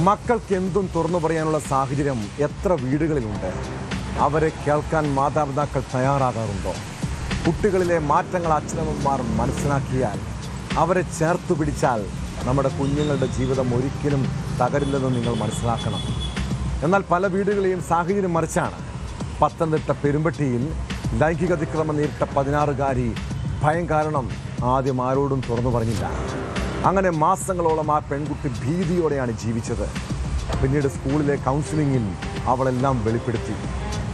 മക്കൾക്ക് എന്തും തുറന്നു പറയാനുള്ള സാഹചര്യം എത്ര വീടുകളിലുണ്ട്? അവരെ കേൾക്കാൻ മാതാപിതാക്കൾ തയ്യാറാകാറുണ്ടോ? കുട്ടികളിലെ മാറ്റങ്ങൾ അച്ഛനമ്മമാർ മനസ്സിലാക്കിയാൽ, അവരെ ചേർത്ത് പിടിച്ചാൽ നമ്മുടെ കുഞ്ഞുങ്ങളുടെ ജീവിതം ഒരിക്കലും തകരില്ലെന്ന് നിങ്ങൾ മനസ്സിലാക്കണം. എന്നാൽ പല വീടുകളെയും സാഹചര്യം മറിച്ചാണ്. പത്തനംതിട്ട പെരുമ്പട്ടിയിൽ ലൈംഗിക അതിക്രമം നേരിട്ട 16-കാരി ഭയം കാരണം ആദ്യം ആരോടും തുറന്നു പറഞ്ഞില്ല. അങ്ങനെ മാസങ്ങളോളം ആ പെൺകുട്ടി ഭീതിയോടെയാണ് ജീവിച്ചത്. പിന്നീട് സ്കൂളിലെ കൗൺസിലിങ്ങിൽ അവളെല്ലാം വെളിപ്പെടുത്തി.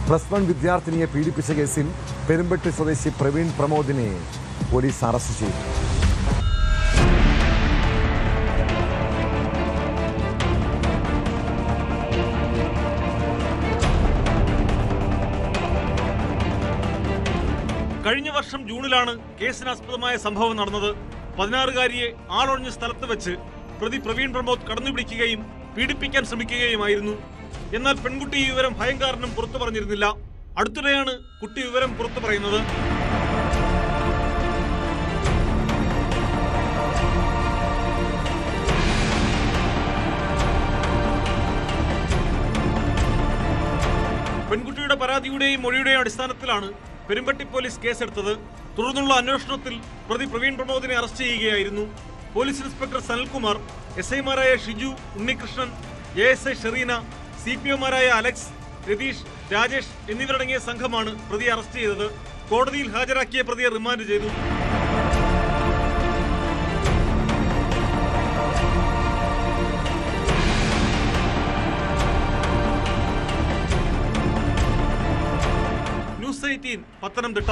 +1 വിദ്യാർത്ഥിനിയെ പീഡിപ്പിച്ച കേസിൽ പെരുമ്പട്ടി സ്വദേശി പ്രവീൺ പ്രമോദിനെ പോലീസ് അറസ്റ്റ് ചെയ്തു. കഴിഞ്ഞ വർഷം ജൂണിലാണ് കേസിനാസ്പദമായ സംഭവം നടന്നത്. 16-കാരിയെ ആളൊഴിഞ്ഞ സ്ഥലത്ത് വെച്ച് പ്രതി പ്രവീൺ പ്രമോദ് കടന്നുപിടിക്കുകയും പീഡിപ്പിക്കാൻ ശ്രമിക്കുകയുമായിരുന്നു. എന്നാൽ പെൺകുട്ടി ഈ വിവരം ഭയം കാരണം പുറത്തു പറഞ്ഞിരുന്നില്ല. അടുത്തിടെയാണ് കുട്ടി വിവരം പുറത്തു പറയുന്നത്. പെൺകുട്ടിയുടെ പരാതിയുടെയും മൊഴിയുടെയും അടിസ്ഥാനത്തിലാണ് പെരുമ്പട്ടി പോലീസ് കേസെടുത്തത്. തുടർന്നുള്ള അന്വേഷണത്തിൽ പ്രതി പ്രവീൺ പ്രമോദിനെ അറസ്റ്റ് ചെയ്യുകയായിരുന്നു. പോലീസ് ഇൻസ്പെക്ടർ സനൽകുമാർ, SI-മാരായ ഷിജു, ഉണ്ണികൃഷ്ണൻ, ASI ഷെറീന, CPO-മാരായ അലക്സ്, രതീഷ്, രാജേഷ് എന്നിവരടങ്ങിയ സംഘമാണ് പ്രതിയെ അറസ്റ്റ് ചെയ്തത്. കോടതിയിൽ ഹാജരാക്കിയ പ്രതിയെ റിമാൻഡ് ചെയ്തു. ന്യൂസ് 18 പത്തനംതിട്ട.